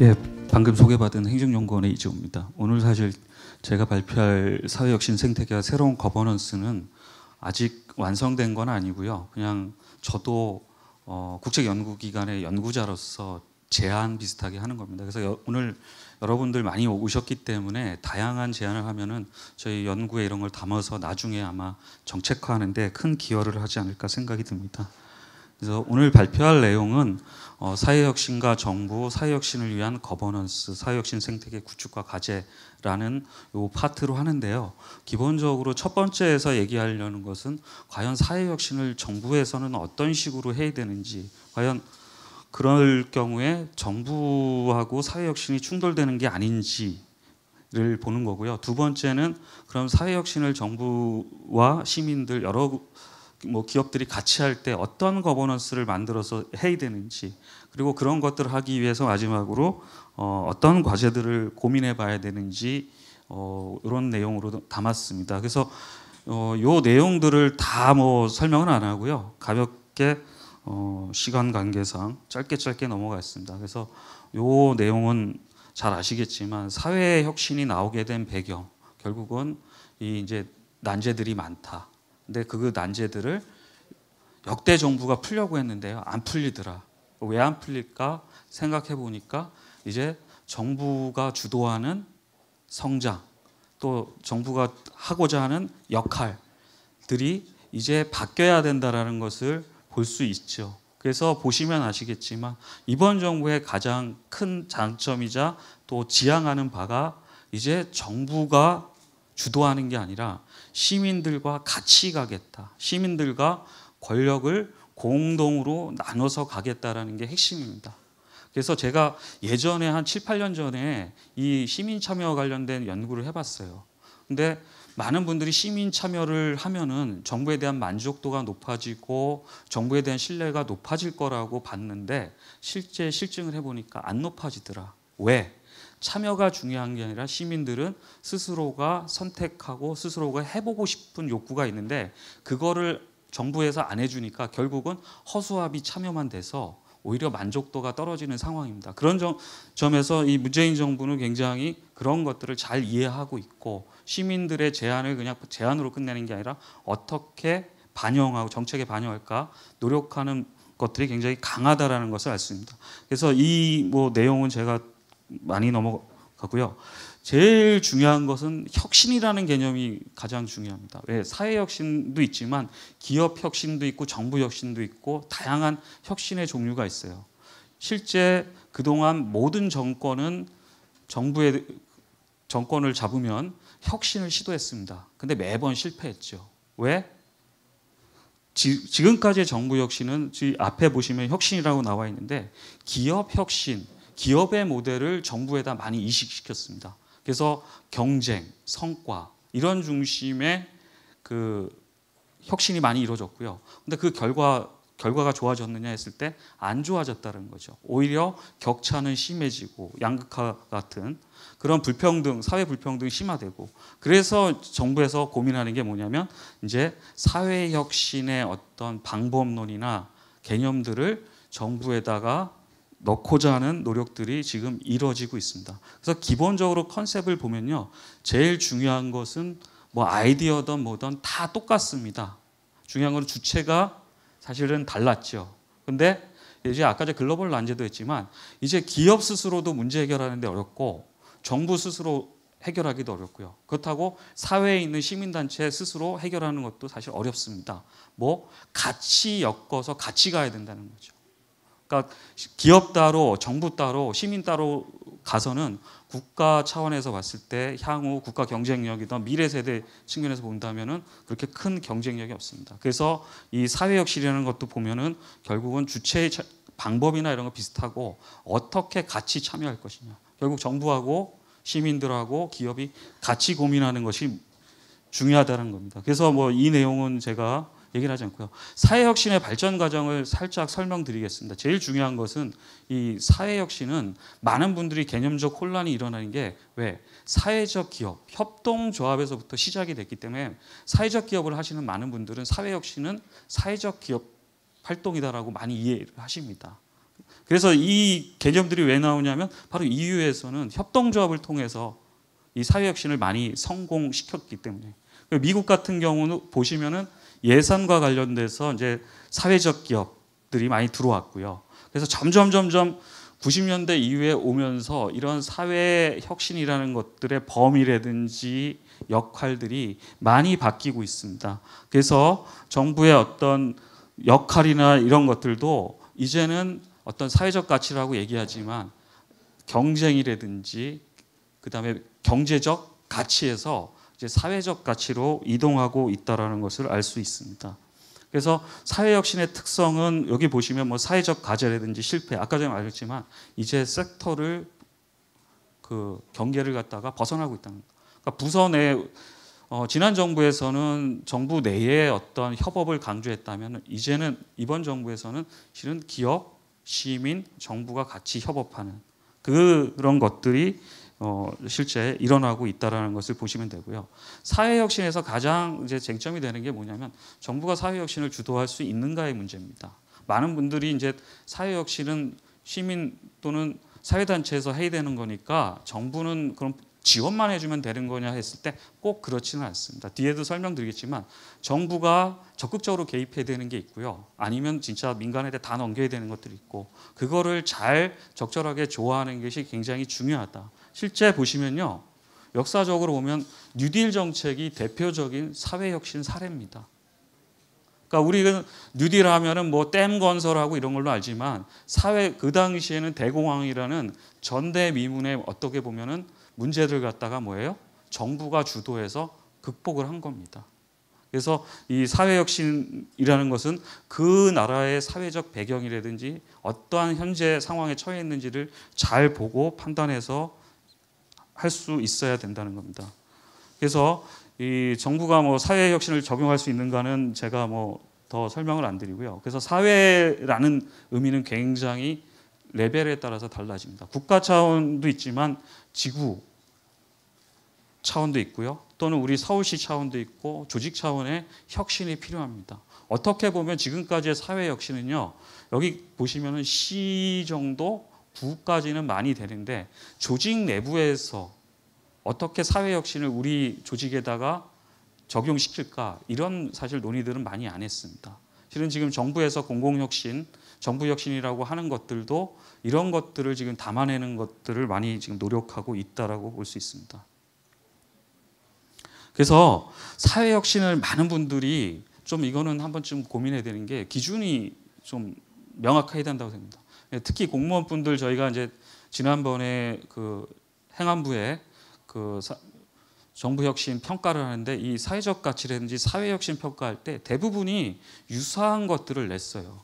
예, 방금 소개받은 행정연구원의 이재호입니다. 오늘 사실 제가 발표할 사회혁신 생태계와 새로운 거버넌스는 아직 완성된 건 아니고요. 그냥 저도 국책연구기관의 연구자로서 제안 비슷하게 하는 겁니다. 그래서 오늘 여러분들 많이 오셨기 때문에 다양한 제안을 하면은 저희 연구에 이런 걸 담아서 나중에 아마 정책화하는 데 큰 기여를 하지 않을까 생각이 듭니다. 그래서 오늘 발표할 내용은 사회혁신과 정부, 사회혁신을 위한 거버넌스, 사회혁신 생태계 구축과 과제라는 요 파트로 하는데요. 기본적으로 첫 번째에서 얘기하려는 것은 과연 사회혁신을 정부에서는 어떤 식으로 해야 되는지, 과연 그럴 경우에 정부하고 사회혁신이 충돌되는 게 아닌지를 보는 거고요. 두 번째는 그럼 사회혁신을 정부와 시민들 여러 기업들이 같이 할 때 어떤 거버넌스를 만들어서 해야 되는지, 그리고 그런 것들을 하기 위해서 마지막으로 어떤 과제들을 고민해 봐야 되는지 이런 내용으로 담았습니다. 그래서 요 내용들을 다 설명은 안 하고요. 가볍게 시간 관계상 짧게 넘어가겠습니다. 그래서 요 내용은 잘 아시겠지만 사회 혁신이 나오게 된 배경, 결국은 이제 난제들이 많다. 근데 그 난제들을 역대 정부가 풀려고 했는데요. 안 풀리더라. 왜 안 풀릴까 생각해 보니까 이제 정부가 주도하는 성장, 또 정부가 하고자 하는 역할들이 이제 바뀌어야 된다라는 것을 볼 수 있죠. 그래서 보시면 아시겠지만 이번 정부의 가장 큰 장점이자 또 지향하는 바가 이제 정부가 주도하는 게 아니라 시민들과 같이 가겠다. 시민들과 권력을 공동으로 나눠서 가겠다라는 게 핵심입니다. 그래서 제가 예전에 한 7, 8년 전에 이 시민 참여 관련된 연구를 해봤어요. 근데 많은 분들이 시민 참여를 하면은 정부에 대한 만족도가 높아지고 정부에 대한 신뢰가 높아질 거라고 봤는데 실제 실증을 해보니까 안 높아지더라. 왜? 참여가 중요한 게 아니라 시민들은 스스로가 선택하고 스스로가 해보고 싶은 욕구가 있는데 그거를 정부에서 안 해주니까 결국은 허수아비 참여만 돼서 오히려 만족도가 떨어지는 상황입니다. 그런 점에서 이 문재인 정부는 굉장히 그런 것들을 잘 이해하고 있고 시민들의 제안을 그냥 제안으로 끝내는 게 아니라 어떻게 반영하고 정책에 반영할까 노력하는 것들이 굉장히 강하다라는 것을 알 수 있습니다. 그래서 이 내용은 제가 많이 넘어가고요. 제일 중요한 것은 혁신이라는 개념이 가장 중요합니다. 왜? 사회 혁신도 있지만 기업 혁신도 있고 정부 혁신도 있고 다양한 혁신의 종류가 있어요. 실제 그동안 모든 정권은 정부의 정권을 잡으면 혁신을 시도했습니다. 근데 매번 실패했죠. 왜? 지금까지의 정부 혁신은 앞에 보시면 혁신이라고 나와 있는데 기업 혁신, 기업의 모델을 정부에다 많이 이식시켰습니다. 그래서 경쟁, 성과 이런 중심의 그 혁신이 많이 이루어졌고요. 근데 그 결과가 좋아졌느냐 했을 때 안 좋아졌다는 거죠. 오히려 격차는 심해지고 양극화 같은 그런 불평등, 사회 불평등이 심화되고 그래서 정부에서 고민하는 게 뭐냐면 이제 사회 혁신의 어떤 방법론이나 개념들을 정부에다가 넣고자 하는 노력들이 지금 이루어지고 있습니다. 그래서 기본적으로 컨셉을 보면요. 제일 중요한 것은 아이디어든 뭐든 다 똑같습니다. 중요한 건 주체가 사실은 달랐죠. 근데 이제 아까 글로벌 난제도 했지만 이제 기업 스스로도 문제 해결하는 데 어렵고 정부 스스로 해결하기도 어렵고요. 그렇다고 사회에 있는 시민단체 스스로 해결하는 것도 사실 어렵습니다. 같이 엮어서 같이 가야 된다는 거죠. 그러니까 기업 따로, 정부 따로, 시민 따로 가서는 국가 차원에서 봤을 때 향후 국가 경쟁력이든 미래 세대 측면에서 본다면은 그렇게 큰 경쟁력이 없습니다. 그래서 이 사회혁신이라는 것도 보면은 결국은 주체의 방법이나 이런 거 비슷하고 어떻게 같이 참여할 것이냐. 결국 정부하고 시민들하고 기업이 같이 고민하는 것이 중요하다는 겁니다. 그래서 이 내용은 제가 얘기를 하지 않고요. 사회혁신의 발전 과정을 살짝 설명드리겠습니다. 제일 중요한 것은 이 사회혁신은 많은 분들이 개념적 혼란이 일어나는 게 왜? 사회적 기업, 협동조합에서부터 시작이 됐기 때문에 사회적 기업을 하시는 많은 분들은 사회혁신은 사회적 기업 활동이다라고 많이 이해를 하십니다. 그래서 이 개념들이 왜 나오냐면 바로 EU에서는 협동조합을 통해서 이 사회혁신을 많이 성공시켰기 때문에. 미국 같은 경우는 보시면은 예산과 관련돼서 이제 사회적 기업들이 많이 들어왔고요. 그래서 점점 90년대 이후에 오면서 이런 사회혁신이라는 것들의 범위라든지 역할들이 많이 바뀌고 있습니다. 그래서 정부의 어떤 역할이나 이런 것들도 이제는 어떤 사회적 가치라고 얘기하지만 경쟁이라든지 그다음에 경제적 가치에서 이제 사회적 가치로 이동하고 있다라는 것을 알 수 있습니다. 그래서 사회혁신의 특성은 여기 보시면 뭐 사회적 과제라든지 실패, 아까 전에 말했지만 이제 섹터를 그 경계를 갖다가 벗어나고 있다는 거예요. 그러니까 부서 내 지난 정부에서는 정부 내에 어떤 협업을 강조했다면 이제는 이번 정부에서는 실은 기업, 시민, 정부가 같이 협업하는 그런 것들이 실제 일어나고 있다라는 것을 보시면 되고요. 사회혁신에서 가장 이제 쟁점이 되는 게 뭐냐면 정부가 사회혁신을 주도할 수 있는가의 문제입니다. 많은 분들이 이제 사회혁신은 시민 또는 사회단체에서 해야 되는 거니까 정부는 그럼 지원만 해주면 되는 거냐 했을 때 꼭 그렇지는 않습니다. 뒤에도 설명드리겠지만 정부가 적극적으로 개입해야 되는 게 있고요. 아니면 진짜 민간에다 다 넘겨야 되는 것들이 있고 그거를 잘 적절하게 조화하는 것이 굉장히 중요하다. 실제 보시면요. 역사적으로 보면 뉴딜 정책이 대표적인 사회혁신 사례입니다. 그러니까 우리는 뉴딜 하면은 뭐 댐 건설하고 이런 걸로 알지만 사회 그 당시에는 대공황이라는 전대미문의 어떻게 보면은 문제들 갖다가 뭐예요? 정부가 주도해서 극복을 한 겁니다. 그래서 이 사회혁신이라는 것은 그 나라의 사회적 배경이라든지 어떠한 현재 상황에 처해 있는지를 잘 보고 판단해서 할 수 있어야 된다는 겁니다. 그래서 이 정부가 뭐 사회혁신을 적용할 수 있는가는 제가 뭐 더 설명을 안 드리고요. 그래서 사회라는 의미는 굉장히 레벨에 따라서 달라집니다. 국가 차원도 있지만 지구 차원도 있고요. 또는 우리 서울시 차원도 있고 조직 차원의 혁신이 필요합니다. 어떻게 보면 지금까지의 사회혁신은요. 여기 보시면은 시 정도, 구까지는 많이 되는데 조직 내부에서 어떻게 사회혁신을 우리 조직에다가 적용시킬까 이런 사실 논의들은 많이 안 했습니다. 실은 지금 정부에서 공공혁신, 정부혁신이라고 하는 것들도 이런 것들을 지금 담아내는 것들을 많이 지금 노력하고 있다라고 볼 수 있습니다. 그래서 사회혁신을 많은 분들이 좀 이거는 한 번쯤 고민해야 되는 게 기준이 좀 명확해야 된다고 생각합니다. 특히 공무원분들 저희가 이제 지난번에 그 행안부에 그 정부혁신 평가를 하는데 이 사회적 가치라든지 사회혁신 평가할 때 대부분이 유사한 것들을 냈어요.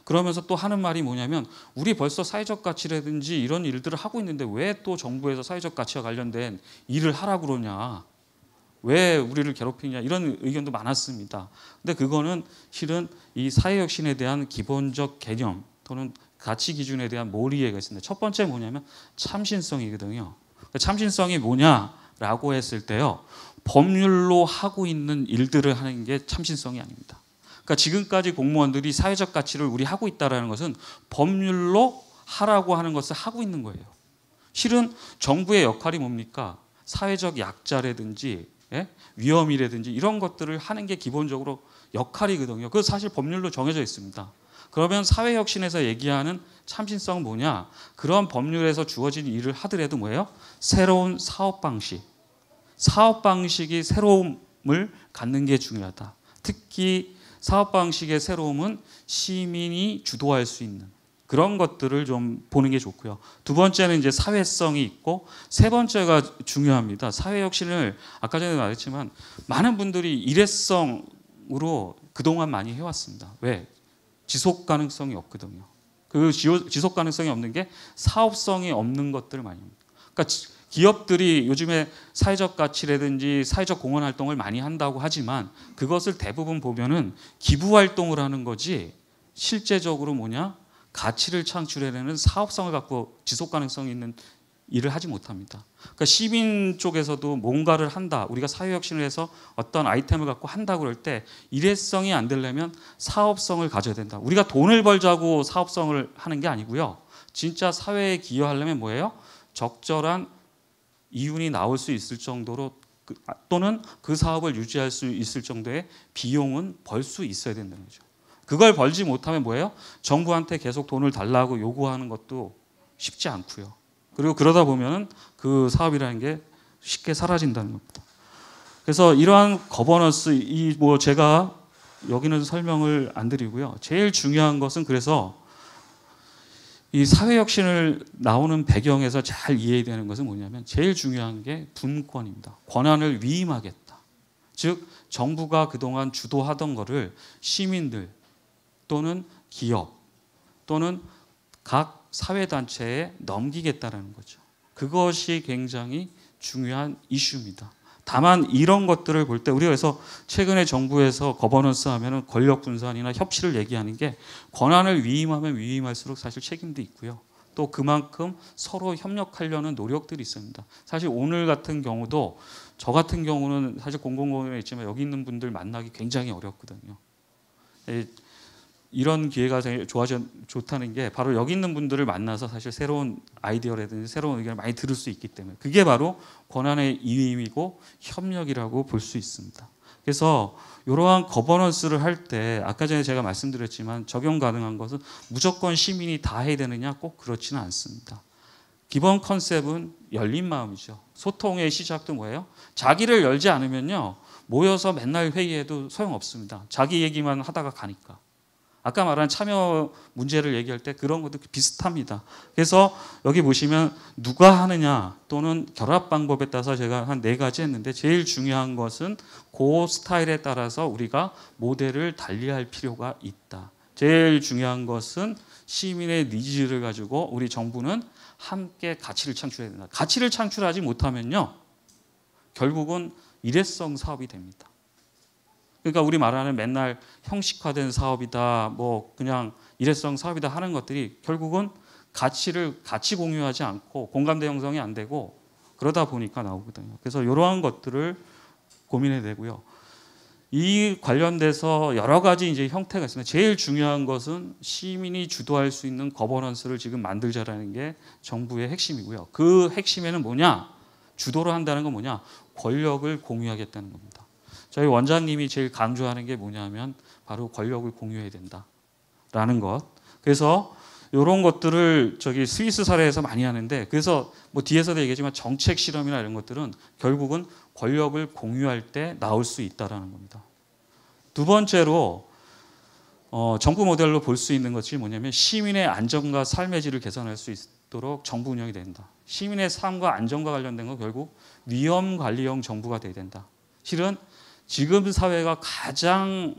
그러면서 또 하는 말이 뭐냐면 우리 벌써 사회적 가치라든지 이런 일들을 하고 있는데 왜 또 정부에서 사회적 가치와 관련된 일을 하라고 그러냐. 왜 우리를 괴롭히냐 이런 의견도 많았습니다. 근데 그거는 실은 이 사회혁신에 대한 기본적 개념 또는 가치 기준에 대한 몰이해가 있습니다. 첫 번째 뭐냐면 참신성이거든요. 참신성이 뭐냐라고 했을 때요. 법률로 하고 있는 일들을 하는 게 참신성이 아닙니다. 그러니까 지금까지 공무원들이 사회적 가치를 우리 하고 있다는 것은 법률로 하라고 하는 것을 하고 있는 거예요. 실은 정부의 역할이 뭡니까? 사회적 약자라든지 위험이라든지 이런 것들을 하는 게 기본적으로 역할이거든요. 그래서 사실 법률로 정해져 있습니다. 그러면 사회혁신에서 얘기하는 참신성은 뭐냐? 그런 법률에서 주어진 일을 하더라도 뭐예요? 새로운 사업 방식. 사업 방식이 새로움을 갖는 게 중요하다. 특히 사업 방식의 새로움은 시민이 주도할 수 있는 그런 것들을 좀 보는 게 좋고요. 두 번째는 이제 사회성이 있고 세 번째가 중요합니다. 사회혁신을 아까 전에 말했지만 많은 분들이 일회성으로 그동안 많이 해왔습니다. 왜? 지속 가능성이 없거든요. 그 지속 가능성이 없는 게 사업성이 없는 것들을 많이 합니다. 그러니까 기업들이 요즘에 사회적 가치라든지 사회적 공헌 활동을 많이 한다고 하지만 그것을 대부분 보면은 기부 활동을 하는 거지 실제적으로 뭐냐? 가치를 창출해내는 사업성을 갖고 지속 가능성이 있는 일을 하지 못합니다. 그러니까 시민 쪽에서도 뭔가를 한다. 우리가 사회혁신을 해서 어떤 아이템을 갖고 한다고 그럴 때 일회성이 안 되려면 사업성을 가져야 된다. 우리가 돈을 벌자고 사업성을 하는 게 아니고요. 진짜 사회에 기여하려면 뭐예요? 적절한 이윤이 나올 수 있을 정도로 또는 그 사업을 유지할 수 있을 정도의 비용은 벌 수 있어야 된다는 거죠. 그걸 벌지 못하면 뭐예요? 정부한테 계속 돈을 달라고 요구하는 것도 쉽지 않고요. 그리고 그러다 보면은 그 사업이라는 게 쉽게 사라진다는 겁니다. 그래서 이러한 거버넌스, 제가 여기는 설명을 안 드리고요. 제일 중요한 것은 그래서 이 사회혁신을 나오는 배경에서 잘 이해되는 것은 뭐냐면 제일 중요한 게 분권입니다. 권한을 위임하겠다. 즉 정부가 그동안 주도하던 거를 시민들 또는 기업 또는 각 사회단체에 넘기겠다는 거죠. 그것이 굉장히 중요한 이슈입니다. 다만 이런 것들을 볼 때 우리가 그래서 최근에 정부에서 거버넌스 하면은 권력 분산이나 협치를 얘기하는 게 권한을 위임하면 위임할수록 사실 책임도 있고요. 또 그만큼 서로 협력하려는 노력들이 있습니다. 사실 오늘 같은 경우도 저 같은 경우는 사실 공공공연에 있지만 여기 있는 분들 만나기 굉장히 어렵거든요. 이런 기회가 좋다는 게 바로 여기 있는 분들을 만나서 사실 새로운 아이디어라든지 새로운 의견을 많이 들을 수 있기 때문에 그게 바로 권한의 위임이고 협력이라고 볼 수 있습니다. 그래서 이러한 거버넌스를 할 때 아까 전에 제가 말씀드렸지만 적용 가능한 것은 무조건 시민이 다 해야 되느냐 꼭 그렇지는 않습니다. 기본 컨셉은 열린 마음이죠. 소통의 시작도 뭐예요? 자기를 열지 않으면요 모여서 맨날 회의해도 소용없습니다. 자기 얘기만 하다가 가니까. 아까 말한 참여 문제를 얘기할 때 그런 것도 비슷합니다. 그래서 여기 보시면 누가 하느냐 또는 결합 방법에 따라서 제가 한 4가지 했는데 제일 중요한 것은 그 스타일에 따라서 우리가 모델을 달리할 필요가 있다. 제일 중요한 것은 시민의 니즈를 가지고 우리 정부는 함께 가치를 창출해야 된다. 가치를 창출하지 못하면요 결국은 일회성 사업이 됩니다. 그러니까 우리 말하는 맨날 형식화된 사업이다, 뭐 그냥 일회성 사업이다 하는 것들이 결국은 가치를 같이 공유하지 않고 공감대 형성이 안 되고 그러다 보니까 나오거든요. 그래서 이러한 것들을 고민해야 되고요. 이 관련돼서 여러 가지 이제 형태가 있습니다. 제일 중요한 것은 시민이 주도할 수 있는 거버넌스를 지금 만들자라는 게 정부의 핵심이고요. 그 핵심에는 뭐냐? 주도를 한다는 건 뭐냐? 권력을 공유하겠다는 겁니다. 저희 원장님이 제일 강조하는 게 뭐냐면 바로 권력을 공유해야 된다라는 것. 그래서 이런 것들을 저기 스위스 사례에서 많이 하는데 그래서 뭐 뒤에서도 얘기했지만 정책 실험이나 이런 것들은 결국은 권력을 공유할 때 나올 수 있다라는 겁니다. 두 번째로 정부 모델로 볼 수 있는 것이 뭐냐면 시민의 안전과 삶의 질을 개선할 수 있도록 정부 운영이 된다. 시민의 삶과 안전과 관련된 건 결국 위험관리형 정부가 돼야 된다. 실은 지금 사회가 가장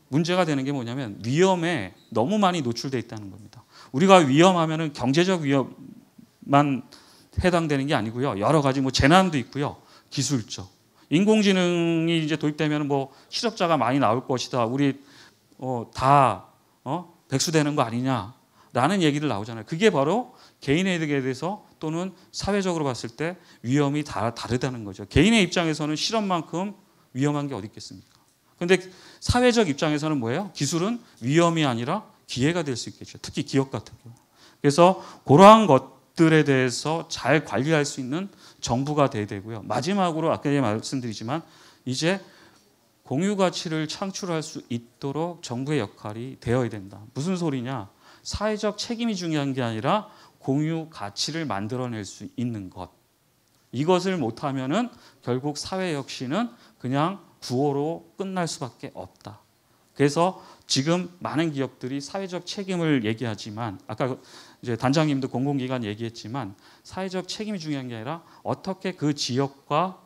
문제가 되는 게 뭐냐면 위험에 너무 많이 노출되어 있다는 겁니다. 우리가 위험하면은 경제적 위험만 해당되는 게 아니고요. 여러 가지 뭐 재난도 있고요. 기술적. 인공지능이 이제 도입되면 뭐 실업자가 많이 나올 것이다. 우리 다 백수되는 거 아니냐라는 얘기를 나오잖아요. 그게 바로 개인에게 대해서 또는 사회적으로 봤을 때 위험이 다 다르다는 거죠. 개인의 입장에서는 실업만큼 위험한 게 어디 있겠습니까? 그런데 사회적 입장에서는 뭐예요? 기술은 위험이 아니라 기회가 될 수 있겠죠. 특히 기업 같은 경우. 그래서 그러한 것들에 대해서 잘 관리할 수 있는 정부가 돼야 되고요. 마지막으로 아까 말씀드리지만 이제 공유 가치를 창출할 수 있도록 정부의 역할이 되어야 된다. 무슨 소리냐? 사회적 책임이 중요한 게 아니라 공유 가치를 만들어낼 수 있는 것. 이것을 못하면은 결국 사회 혁신은 그냥 구호로 끝날 수밖에 없다. 그래서 지금 많은 기업들이 사회적 책임을 얘기하지만 아까 이제 단장님도 공공기관 얘기했지만 사회적 책임이 중요한 게 아니라 어떻게 그 지역과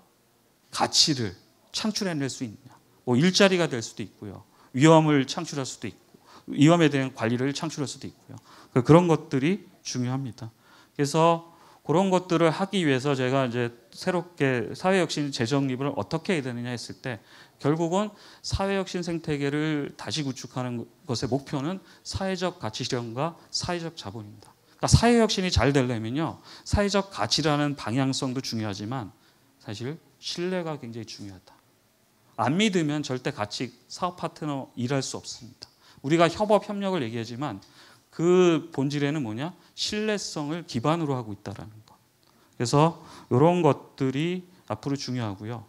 가치를 창출해낼 수 있느냐. 뭐 일자리가 될 수도 있고요. 위험을 창출할 수도 있고 위험에 대한 관리를 창출할 수도 있고요. 그런 것들이 중요합니다. 그래서 그런 것들을 하기 위해서 제가 이제 새롭게 사회혁신 재정립을 어떻게 해야 되느냐 했을 때 결국은 사회혁신 생태계를 다시 구축하는 것의 목표는 사회적 가치 실현과 사회적 자본입니다. 그러니까 사회혁신이 잘 되려면요, 사회적 가치라는 방향성도 중요하지만 사실 신뢰가 굉장히 중요하다. 안 믿으면 절대 같이 사업 파트너 일할 수 없습니다. 우리가 협업, 협력을 얘기하지만 그 본질에는 뭐냐? 신뢰성을 기반으로 하고 있다라는 것. 그래서 이런 것들이 앞으로 중요하고요.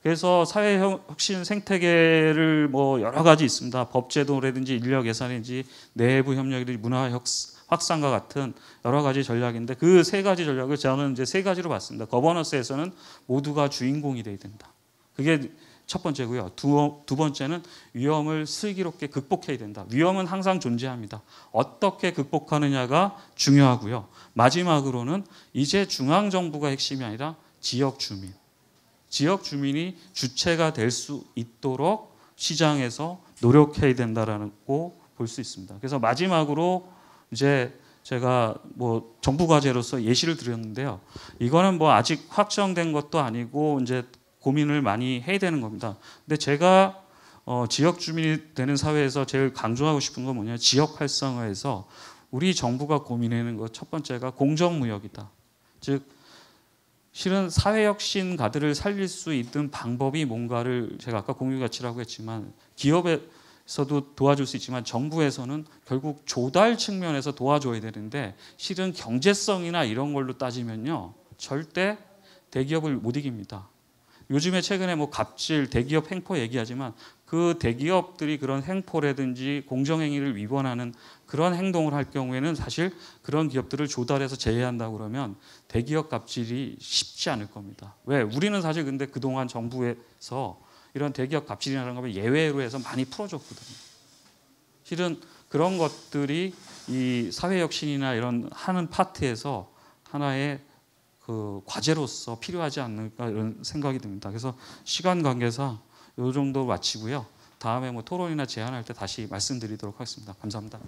그래서 사회혁신 생태계를 뭐 여러 가지 있습니다. 법제도라든지 인력 예산이든지 내부 협력이든지 문화 확산과 같은 여러 가지 전략인데 그 세 가지 전략을 저는 이제 세 가지로 봤습니다. 거버넌스에서는 모두가 주인공이 돼야 된다. 그게 첫 번째고요. 두 번째는 위험을 슬기롭게 극복해야 된다. 위험은 항상 존재합니다. 어떻게 극복하느냐가 중요하고요. 마지막으로는 이제 중앙정부가 핵심이 아니라 지역 주민. 지역 주민이 주체가 될 수 있도록 시장에서 노력해야 된다라고 볼 수 있습니다. 그래서 마지막으로 이제 제가 뭐 정부 과제로서 예시를 드렸는데요. 이거는 뭐 아직 확정된 것도 아니고 이제 고민을 많이 해야 되는 겁니다. 근데 제가 지역 주민이 되는 사회에서 제일 강조하고 싶은 건 뭐냐? 지역 활성화에서 우리 정부가 고민하는 것 첫 번째가 공정무역이다. 즉 실은 사회혁신가들을 살릴 수 있는 방법이 뭔가를 제가 아까 공유가치라고 했지만 기업에서도 도와줄 수 있지만 정부에서는 결국 조달 측면에서 도와줘야 되는데 실은 경제성이나 이런 걸로 따지면요 절대 대기업을 못 이깁니다. 요즘에 최근에 뭐 갑질, 대기업 횡포 얘기하지만 그 대기업들이 그런 횡포라든지 공정행위를 위반하는 그런 행동을 할 경우에는 사실 그런 기업들을 조달해서 제외한다고 그러면 대기업 갑질이 쉽지 않을 겁니다. 왜? 우리는 사실 근데 그동안 정부에서 이런 대기업 갑질이라는 걸 예외로 해서 많이 풀어줬거든요. 실은 그런 것들이 이 사회혁신이나 이런 하는 파트에서 하나의 그 과제로서 필요하지 않을까 이런 생각이 듭니다. 그래서 시간 관계상 이 정도 마치고요. 다음에 뭐 토론이나 제안할 때 다시 말씀드리도록 하겠습니다. 감사합니다.